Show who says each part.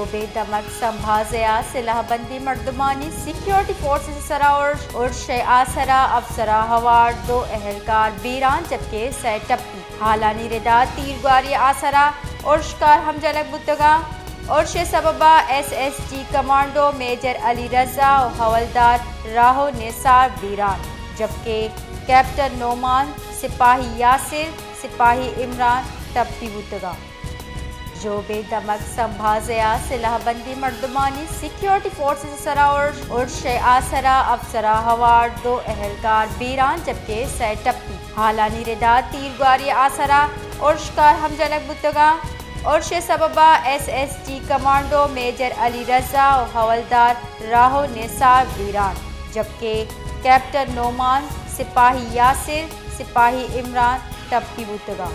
Speaker 1: job دمک سنبھازیا سلاح بندی مردمانی security forces سرا ارش آسرا افسرا ہوار 2 اہلکار بیران جبکہ سہ ٹپی حالانی ردا تیرگواری آسرا ارشکار ہم junk بتگا ارش سببا SSG commando major Ali Raza و حوالدار راہو نثار بیران جبکہ کیپٹن نعمان سپاہی یاسر سپاہی عمران ٹپی بتگا جوب دمک سنبھازیا سلاح بندی مردمانی سیکیورٹی فورسز سرا ارش آسرا افسرا ہوار 2 اہلکار بیران جبکہ سہ ٹپی حالانی ردا تیرگواری آسرا ارشکار ہم junk بتگا ارش سببا SSG commando major Ali Raza و حوالدار راہو نثار بیران جبکہ کیپٹن نعمان سپاہی یاسر سپاہی عمران ٹپی بتگا